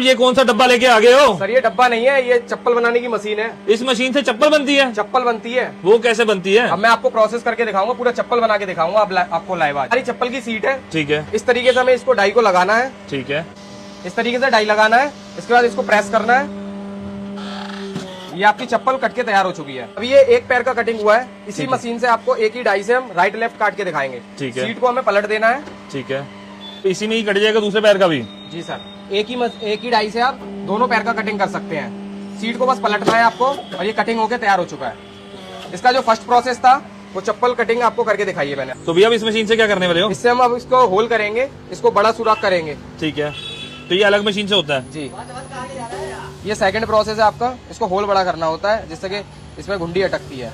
ये कौन सा डब्बा लेके आ गए हो? सर ये डब्बा नहीं है, ये चप्पल बनाने की मशीन है। इस मशीन से चप्पल बनती है? चप्पल बनती है। वो कैसे बनती है? अब मैं आपको प्रोसेस करके दिखाऊंगा, पूरा चप्पल बना के दिखाऊंगा आपको लाइव। हमारी चप्पल की सीट है, ठीक है। इस तरीके से हमें इसको डाई को लगाना है, ठीक है। इस तरीके से डाई लगाना है। इसके बाद इसको प्रेस करना है। ये आपकी चप्पल कट के तैयार हो चुकी है। अभी ये एक पैर का कटिंग हुआ है, इसी मशीन से आपको एक ही डाई से हम राइट लेफ्ट काट के दिखाएंगे। ठीक है। सीट को हमें पलट देना है। ठीक है, तो इसी में ही कट जाएगा दूसरे पैर का भी? जी सर, एक ही डाई से आप दोनों पैर का कटिंग कर सकते हैं। सीट को बस पलटना है आपको और ये कटिंग होके तैयार हो चुका है। इसका जो फर्स्ट प्रोसेस था वो चप्पल कटिंग आपको करके दिखाई है मैंने। तो भैया अब इस मशीन से क्या करने वाले हो? इससे हम अब इसको होल करेंगे, इसको बड़ा सुराख करेंगे। ठीक है, तो ये अलग मशीन से होता है? जी, ये सेकंड प्रोसेस है आपका। इसको होल बड़ा करना होता है जिससे कि इसमें घुंडी अटकती है।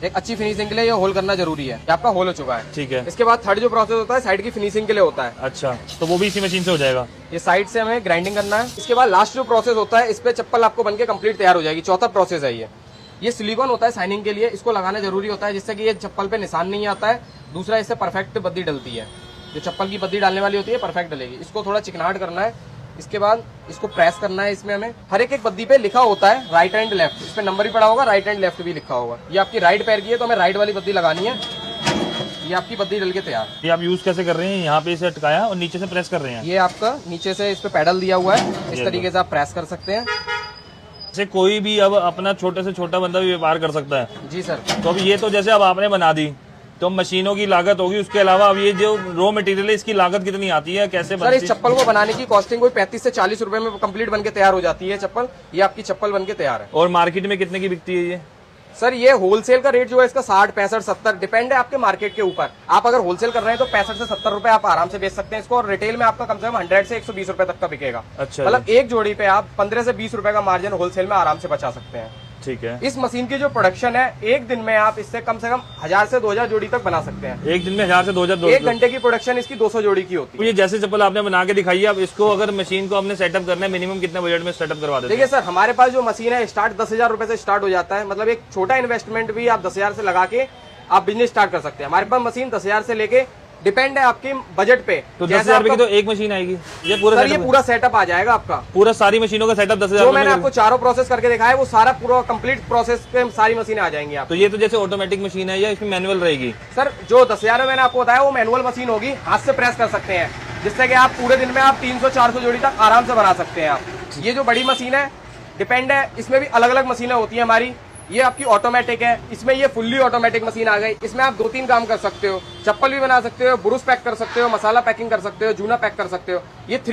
एक अच्छी फिनिशिंग के लिए ये होल करना जरूरी है। ये आपका होल हो चुका है। ठीक है। इसके बाद थर्ड जो प्रोसेस होता है साइड की फिनिशिंग के लिए होता है। अच्छा, तो वो भी इसी मशीन से हो जाएगा? ये साइड से हमें ग्राइंडिंग करना है। इसके बाद लास्ट जो प्रोसेस होता है, इस पे चप्पल आपको बनके कंप्लीट तैयार हो जाएगी। चौथा प्रोसेस है ये सिलिकॉन होता है शाइनिंग के लिए, इसको लगाना जरूरी होता है जिससे कि ये चप्पल पे निशान नहीं आता है। दूसरा, इससे परफेक्ट बद्दी डलती है। जो चप्पल की बद्दी डालने वाली होती है परफेक्ट डलेगी। इसको थोड़ा चिकनाहट करना है। इसके बाद इसको प्रेस करना है। इसमें हमें हर एक बद्दी पे लिखा होता है राइट एंड लेफ्ट, इस पे नंबर भी पड़ा होगा, राइट एंड लेफ्ट भी लिखा होगा। ये आपकी राइट पैर की है तो हमें राइट वाली बद्दी लगानी है। ये आपकी बद्दी डल के तैयार। ये आप यूज कैसे कर रहे हैं? यहाँ पे इसे अटकाया और नीचे से प्रेस कर रहे हैं? ये आपका नीचे से इस पे पैडल दिया हुआ है, इस तरीके से आप प्रेस कर सकते हैं। जैसे कोई भी अब अपना छोटे से छोटा बंदा भी व्यापार कर सकता है? जी सर। तो अब ये तो जैसे अब आपने बना दी तो मशीनों की लागत होगी, उसके अलावा अब ये जो रॉ मटेरियल है इसकी लागत कितनी आती है, कैसे बनती है? सर इस चप्पल को बनाने की कॉस्टिंग कोई 35 से 40 रुपए में कंप्लीट बनके तैयार हो जाती है चप्पल। ये आपकी चप्पल बनके तैयार है। और मार्केट में कितने की बिकती है ये? सर ये होलसेल का रेट जो है इसका 60, 65, 70 डिपेंड है आपके मार्केट के ऊपर। आप अगर होलसेल कर रहे हैं तो 65 से 70 रुपए आप आराम से बेच सकते हैं इसको। और रिटेल में आपका कम से कम 100 से 120 रुपए तक का बिकेगा। अच्छा, मतलब एक जोड़ी पे आप 15 से 20 रुपए का मार्जिन होलसेल में आराम से बचा सकते हैं। ठीक है। इस मशीन की जो प्रोडक्शन है, एक दिन में आप इससे कम से कम 1000 से 2000 जोड़ी तक बना सकते हैं। एक दिन में 1000 से 2000? एक घंटे की प्रोडक्शन इसकी 200 जोड़ी की होती है। ये जैसे चप्पल आपने बना के दिखाई है, अब इसको अगर मशीन को आपने सेटअप करना है, मिनिमम कितने बजट में सेटअप करवा देते हैं? देखिए सर, हमारे पास जो मशीन है स्टार्ट 10,000 रुपए से स्टार्ट हो जाता है। मतलब एक छोटा इन्वेस्टमेंट भी आप 10,000 से लगा के आप बिजनेस स्टार्ट कर सकते हैं। हमारे पास मशीन 10,000 से लेके डिपेंड है आपके बजट पे। तो 10,000 रुपए की तो एक मशीन आएगी? ये पूरा सेटअप आ जाएगा आपका। पूरा सारी मशीनों का सेटअप 10,000? जो मैंने आपको चारों प्रोसेस करके दिखाया है वो सारा पूरा कंप्लीट प्रोसेस पे सारी मशीनें आ जाएंगी आप। तो ये तो जैसे ऑटोमेटिक मशीन है या इसमें मैनुअल रहेगी? सर जो 10,000 में मैंने आपको बताया वो मैनुअल मशीन होगी, हाथ से प्रेस कर सकते हैं, जिससे कि आप पूरे दिन में आप 300-400 जोड़ी तक आराम से बना सकते हैं आप। ये जो बड़ी मशीन है डिपेंड है, इसमें भी अलग अलग मशीनें होती है हमारी। ये आपकी ऑटोमेटिक है, इसमें ये फुल्ली ऑटोमेटिक मशीन आ गई। इसमें आप 2-3 काम कर सकते हो, चप्पल भी बना सकते हो, ब्रूस पैक कर सकते हो, मसाला पैकिंग कर सकते हो, जूना पैक कर सकते हो। ये